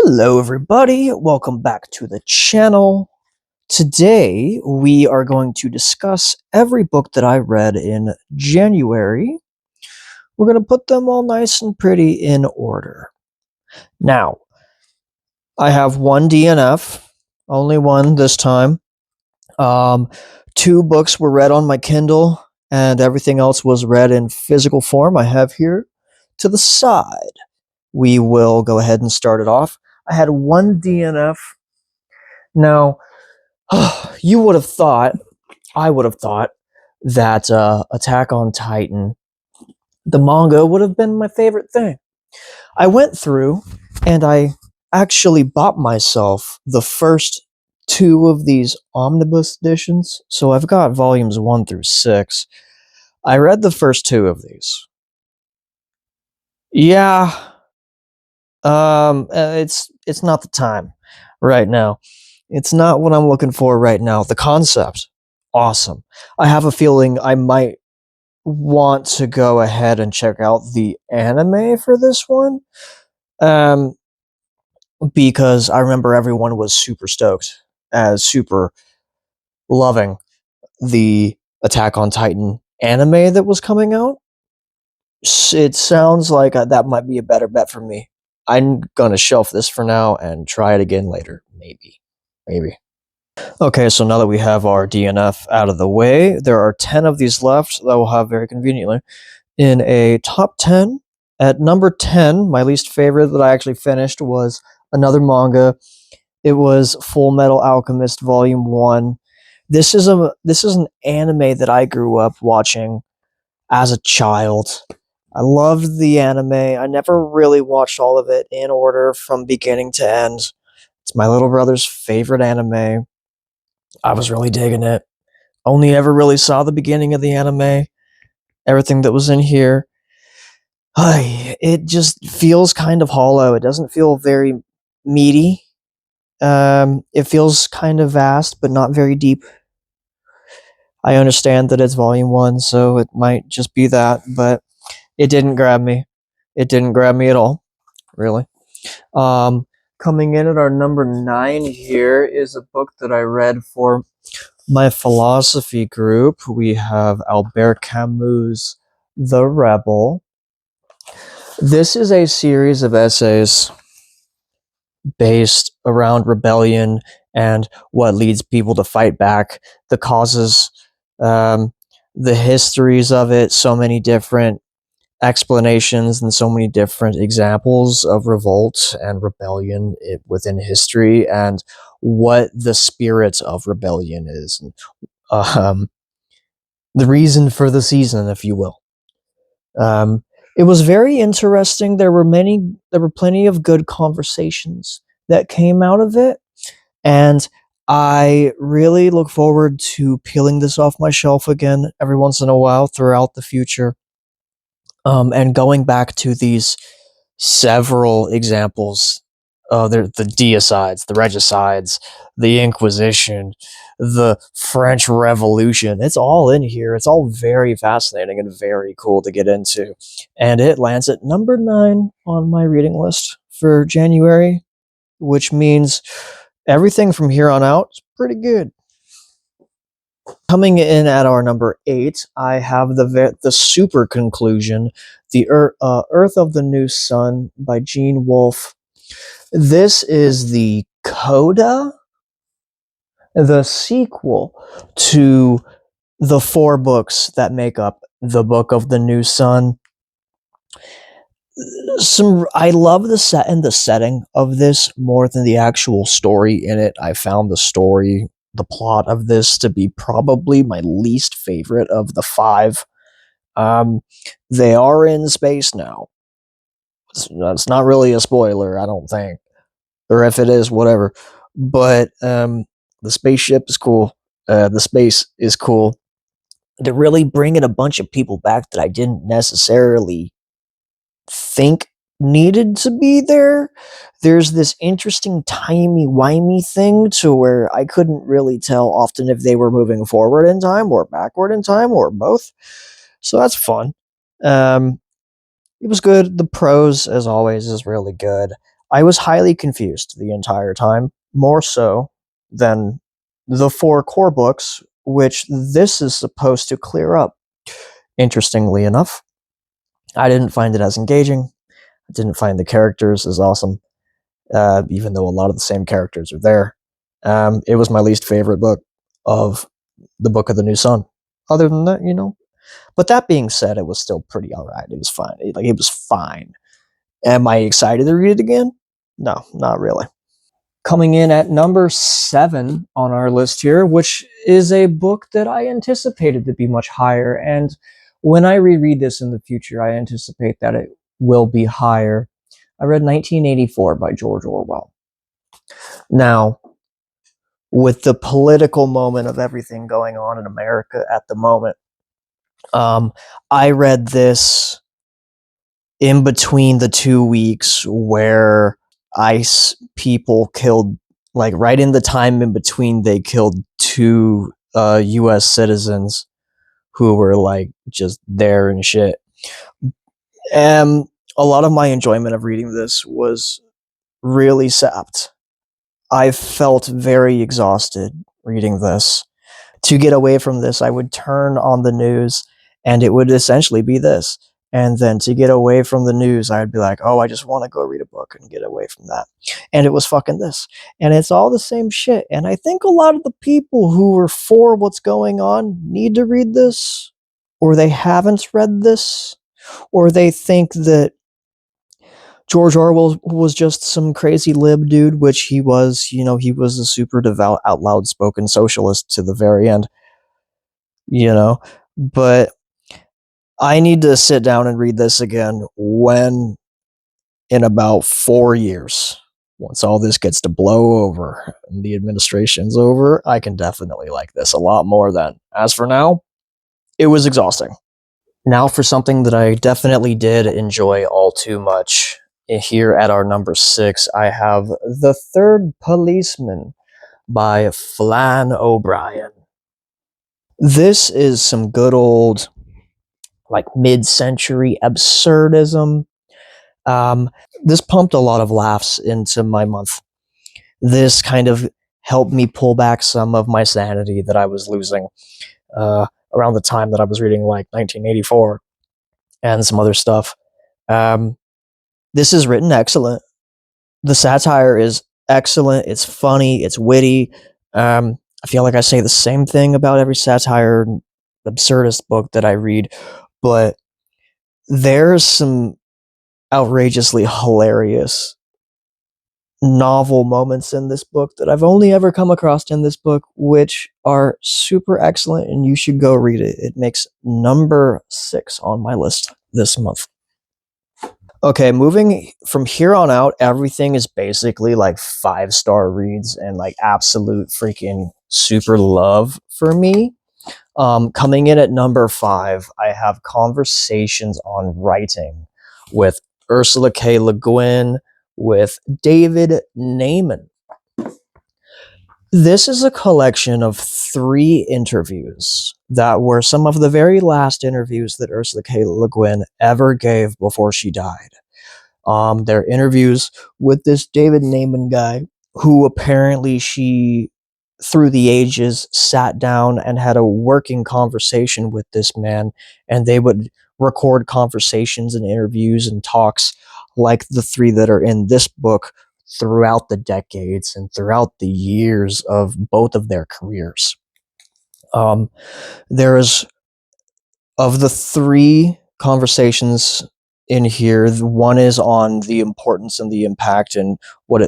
Hello everybody, welcome back to the channel. Today we are going to discuss every book that I read in January. We're going to put them all nice and pretty in order. Now, I have one DNF, only one this time. Two books were read on my Kindle and everything else was read in physical form. I have here to the side. We will go ahead and start it off. I had one DNF. Now, you would have thought, I would have thought, that Attack on Titan, the manga, would have been my favorite thing. I went through and I actually bought myself the first two of these omnibus editions. So I've got volumes 1 through 6. I read the first two of these. Yeah, it's not the time right now. It's not what I'm looking for right now. The concept, awesome. I have a feeling I might want to go ahead and check out the anime for this one. Because I remember everyone was super stoked, super loving the Attack on Titan anime that was coming out. It sounds like that might be a better bet for me. I'm gonna shelf this for now and try it again later. Maybe. Okay, so now that we have our DNF out of the way, there are 10 of these left that we'll have very conveniently in a top 10. At number 10, my least favorite that I actually finished was another manga. It was Full Metal Alchemist Volume 1. This is an anime that I grew up watching as a child. I loved the anime. I never really watched all of it in order from beginning to end. It's my little brother's favorite anime. I was really digging it. Only ever really saw the beginning of the anime. Everything that was in here. It just feels kind of hollow. It doesn't feel very meaty. It feels kind of vast, but not very deep. I understand that it's volume 1, so it might just be that, but it didn't grab me. It didn't grab me at all, really. Coming in at our number 9 here is a book that I read for my philosophy group. We have Albert Camus' The Rebel. This is a series of essays based around rebellion and what leads people to fight back, the causes, the histories of it, so many different explanations and so many different examples of revolt and rebellion within history, and what the spirit of rebellion is, and the reason for the season, if you will. It was very interesting. There were plenty of good conversations that came out of it, and I really look forward to peeling this off my shelf again every once in a while throughout the future. And going back to these several examples, the deicides, the regicides, the Inquisition, the French Revolution. It's all in here. It's all very fascinating and very cool to get into. And it lands at number 9 on my reading list for January, which means everything from here on out is pretty good. Coming in at our number 8, I have the super conclusion, the Earth of the New Sun by Gene Wolfe. This is the coda, the sequel to the 4 books that make up the Book of the New Sun. I love the set and the setting of this more than the actual story in it. I found the plot of this to be probably my least favorite of the 5. They are in space now. It's not really a spoiler, I don't think. Or if it is, whatever. But the spaceship is cool. The space is cool. They're really bringing a bunch of people back that I didn't necessarily think needed to be there. There's this interesting timey-wimey thing to where I couldn't really tell often if they were moving forward in time or backward in time or both. So that's fun. It was good. The prose, as always, is really good. I was highly confused the entire time, more so than the 4 core books, which this is supposed to clear up. Interestingly enough, I didn't find it as engaging. I didn't find the characters as awesome, even though a lot of the same characters are there. It was my least favorite book of the Book of the New Sun. Other than that, But that being said, it was still pretty alright. It was fine. It was fine. Am I excited to read it again? No, not really. Coming in at number 7 on our list here, which is a book that I anticipated to be much higher. And when I reread this in the future, I anticipate that it will be higher. I read 1984 by George Orwell. Now, with the political moment of everything going on in America at the moment, I read this in between the 2 weeks where ICE people killed, like right in the time in between, they killed 2 US citizens who were like just there and shit. And a lot of my enjoyment of reading this was really sapped. I felt very exhausted reading this. To get away from this, I would turn on the news and it would essentially be this. And then to get away from the news, I'd be like, oh, I just want to go read a book and get away from that. And it was fucking this. And it's all the same shit. And I think a lot of the people who were for what's going on need to read this, or they haven't read this, or they think that George Orwell was just some crazy lib dude, which he was. He was a super devout, out loud spoken socialist to the very end. But I need to sit down and read this again when, in about 4 years, once all this gets to blow over and the administration's over, I can definitely like this a lot more then. As for now, it was exhausting. Now for something that I definitely did enjoy all too much. Here at our number 6, I have The Third Policeman by Flann O'Brien. This is some good old, like, mid-century absurdism. This pumped a lot of laughs into my month. This kind of helped me pull back some of my sanity that I was losing around the time that I was reading, like, 1984 and some other stuff. This is written excellent. The satire is excellent. It's funny. It's witty. I feel like I say the same thing about every satire absurdist book that I read, but there's some outrageously hilarious novel moments in this book that I've only ever come across in this book, which are super excellent, and you should go read it. It makes number 6 on my list this month. Okay, moving from here on out, everything is basically like 5-star reads and like absolute freaking super love for me. Coming in at number 5, I have Conversations on Writing with Ursula K. Le Guin with David Naiman. This is a collection of 3 interviews that were some of the very last interviews that Ursula K. Le Guin ever gave before she died. They're interviews with this David Naiman guy who apparently she, through the ages, sat down and had a working conversation with this man, and they would record conversations and interviews and talks like the 3 that are in this book throughout the decades and throughout the years of both of their careers. There's, of the 3 conversations in here, one is on the importance and the impact and what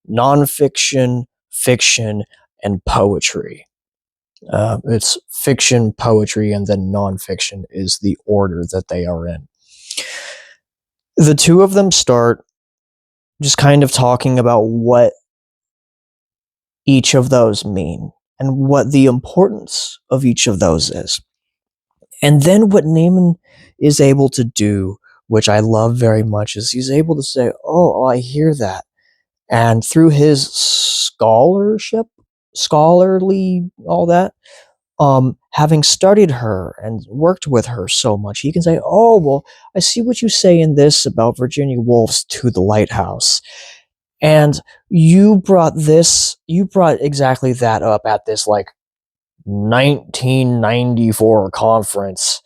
nonfiction, fiction, and poetry. It's fiction, poetry, and then nonfiction is the order that they are in. The 2 of them start just kind of talking about what each of those mean and what the importance of each of those is. And then what Naiman is able to do, which I love very much, is he's able to say, oh, I hear that. And through his scholarship, scholarly, all that, having studied her and worked with her so much, he can say, oh, well, I see what you say in this about Virginia Woolf's To the Lighthouse. And you brought exactly that up at this, like, 1994 conference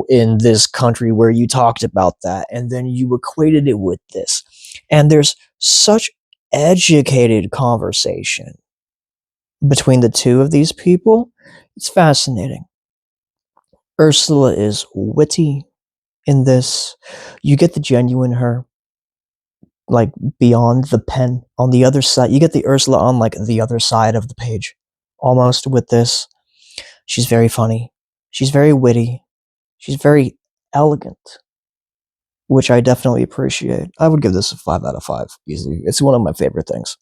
in this country where you talked about that, and then you equated it with this. And there's such educated conversation between the two of these people. It's fascinating. Ursula is witty in this. You get the genuine her, like, beyond the pen on the other side. You get the Ursula on, like, the other side of the page, almost, with this. She's very funny. She's very witty. She's very elegant, which I definitely appreciate. I would give this a 5 out of 5, easy. It's one of my favorite things.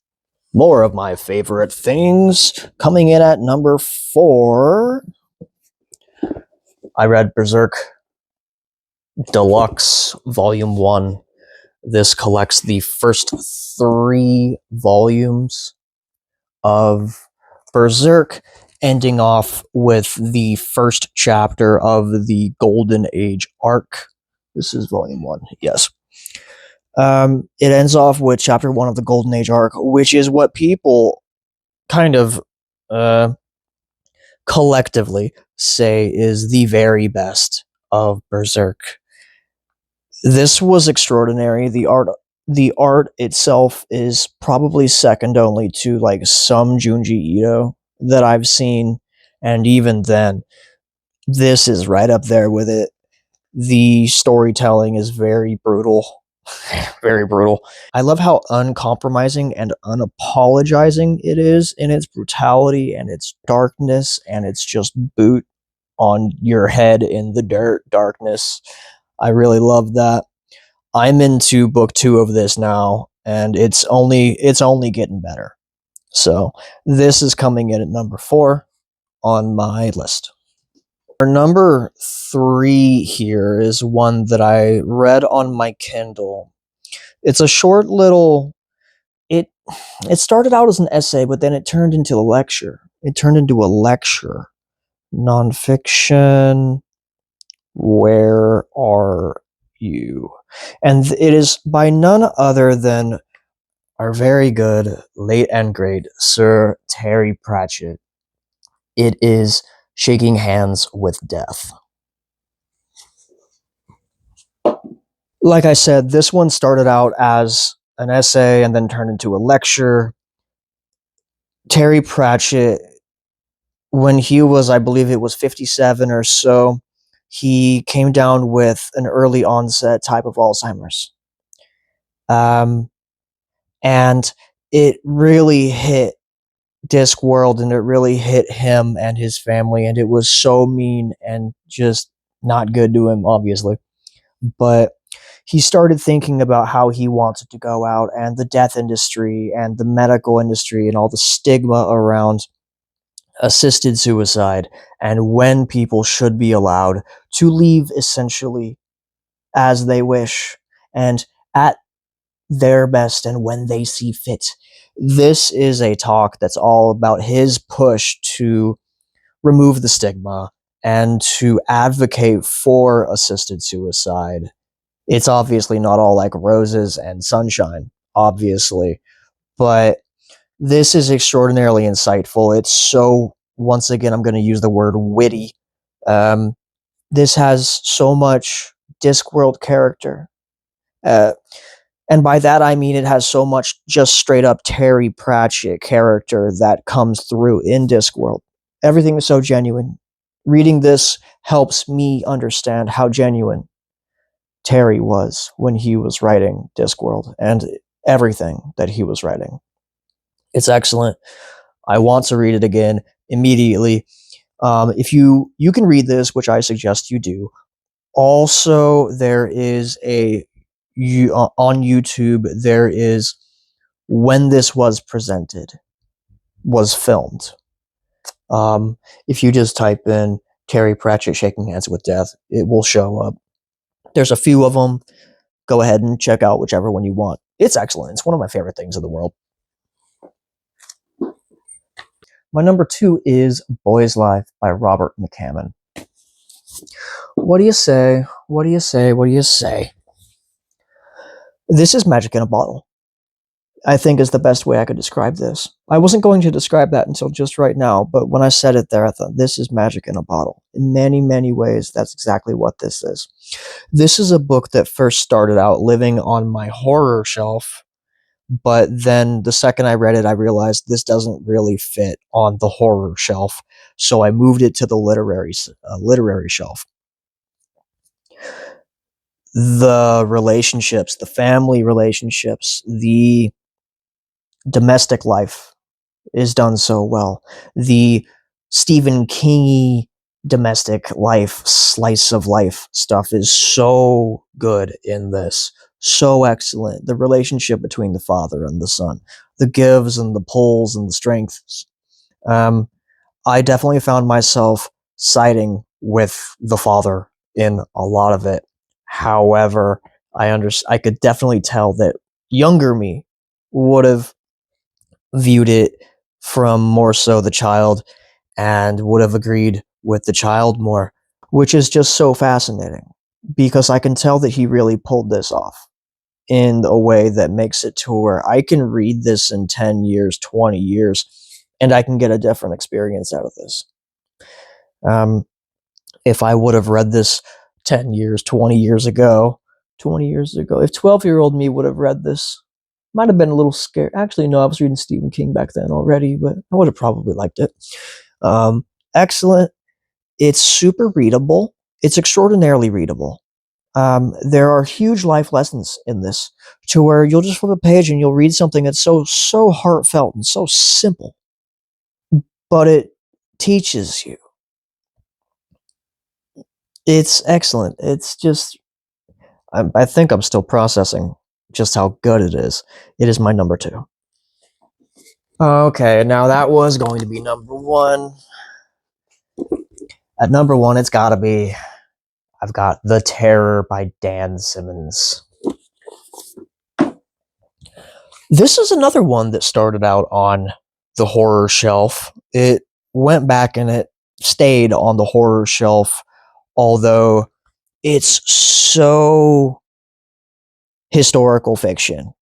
More of my favorite things, coming in at number 4. I read Berserk Deluxe Volume 1. This collects the first 3 volumes of Berserk, ending off with the first chapter of the Golden Age arc. This is Volume 1, yes. It ends off with Chapter 1 of the Golden Age arc, which is what people kind of collectively say is the very best of Berserk. This was extraordinary. The art itself is probably second only to, like, some Junji Ito that I've seen, and even then, this is right up there with it. The storytelling is very brutal. Very brutal. I love how uncompromising and unapologizing it is in its brutality and its darkness, and it's just boot on your head in the dirt darkness. I really love that. I'm into book 2 of this now, and it's only getting better. So this is coming in at number 4 on my list. Our number 3 here is one that I read on my Kindle. It's a short little. It started out as an essay, but then it turned into a lecture. Nonfiction. Where are you? And it is by none other than our very good, late and great Sir Terry Pratchett. It is Shaking Hands with Death. Like I said, this one started out as an essay and then turned into a lecture. Terry Pratchett, when he was, I believe it was 57 or so, he came down with an early onset type of Alzheimer's. And it really hit Discworld, and it really hit him and his family, and it was so mean and just not good to him, obviously. But he started thinking about how he wanted to go out, and the death industry and the medical industry and all the stigma around assisted suicide, and when people should be allowed to leave essentially as they wish and at their best and when they see fit. This is a talk that's all about his push to remove the stigma and to advocate for assisted suicide. It's obviously not all like roses and sunshine, obviously, but this is extraordinarily insightful. It's so, once again, I'm going to use the word witty. This has so much Discworld character. And by that, I mean it has so much just straight up Terry Pratchett character that comes through in Discworld. Everything is so genuine. Reading this helps me understand how genuine Terry was when he was writing Discworld and everything that he was writing. It's excellent. I want to read it again immediately. If you can read this, which I suggest you do. Also, there is on YouTube, there is when this was filmed. If you just type in Terry Pratchett Shaking Hands with Death, it will show up. There's a few of them. Go ahead and check out whichever one you want. It's excellent. It's one of my favorite things in the world. My number 2 is Boy's Life by Robert McCammon. What do you say? What do you say? What do you say? This is magic in a bottle, I think, is the best way I could describe this. I wasn't going to describe that until just right now, but when I said it there, I thought, this is magic in a bottle. In many, many ways, that's exactly what this is. This is a book that first started out living on my horror shelf, but then the second I read it, I realized this doesn't really fit on the horror shelf, so I moved it to the literary shelf. The relationships, the family relationships, the domestic life is done so well. The Stephen King domestic life, slice of life stuff is so good in this. So excellent. The relationship between the father and the son, the gives and the pulls and the strengths. I definitely found myself siding with the father in a lot of it. However, I could definitely tell that younger me would have viewed it from more so the child and would have agreed with the child more, which is just so fascinating because I can tell that he really pulled this off in a way that makes it to where I can read this in 10 years, 20 years, and I can get a different experience out of this. If I would have read this 10 years, 20 years ago, if 12-year-old me would have read this, might have been a little scared. Actually, no, I was reading Stephen King back then already, but I would have probably liked it. Excellent. It's super readable. It's extraordinarily readable. There are huge life lessons in this, to where you'll just flip a page and you'll read something that's so heartfelt and so simple, but it teaches you. It's excellent. It's just, I think I'm still processing just how good it is. It is my number 2. Okay, now that was going to be number 1. At number 1, it's gotta be, I've got The Terror by Dan Simmons. This is another one that started out on the horror shelf. It went back and it stayed on the horror shelf, although it's so historical fiction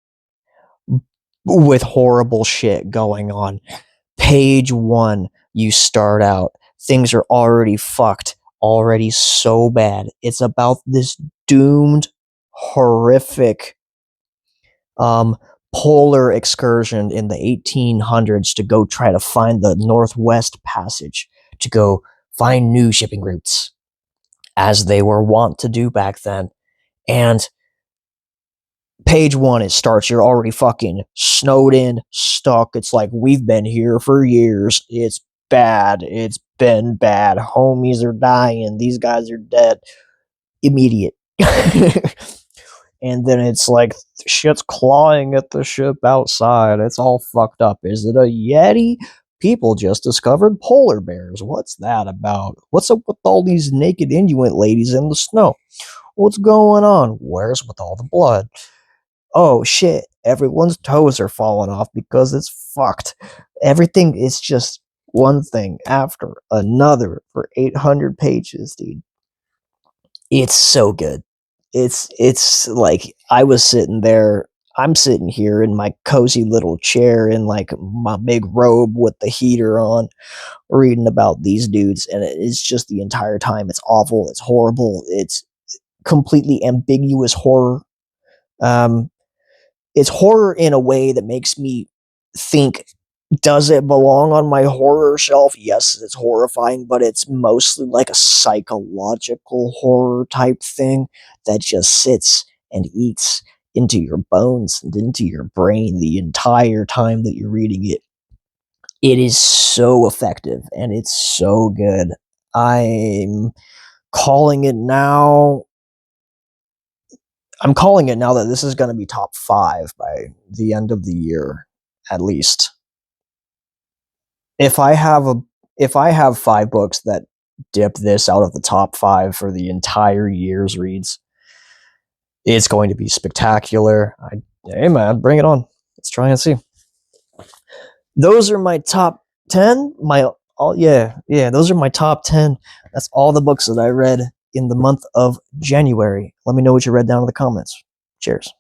with horrible shit going on. Page 1, you start out, things are already fucked, already so bad. It's about this doomed, horrific polar excursion in the 1800s to go try to find the Northwest Passage, to go find new shipping routes, as they were wont to do back then. And page 1, it starts, you're already fucking snowed in, stuck. It's like, we've been here for years. It's bad. It's been bad. Homies are dying. These guys are dead. Immediate. And then it's like, shit's clawing at the ship outside. It's all fucked up. Is it a Yeti? People just discovered polar bears. What's that about? What's up with all these naked Inuit ladies in the snow? What's going on? Where's with all the blood? Oh shit, everyone's toes are falling off because it's fucked. Everything is just one thing after another for 800 pages, dude. It's so good. It's like, I'm sitting here in my cozy little chair in like my big robe with the heater on, reading about these dudes, and it's just the entire time it's awful, it's horrible, it's completely ambiguous horror. Um it's horror in a way that makes me think, does it belong on my horror shelf? Yes, it's horrifying, but it's mostly like a psychological horror type thing that just sits and eats into your bones and into your brain the entire time that you're reading it. It is so effective and it's so good. I'm calling it now. I'm calling it now that this is going to be top 5 by the end of the year, at least. If I have 5 books that dip this out of the top 5 for the entire year's reads, it's going to be spectacular. Hey man, bring it on. Let's try and see. Those are my top 10, my all yeah, those are my top 10. That's all the books that I read in the month of January. Let me know what you read down in the comments. Cheers.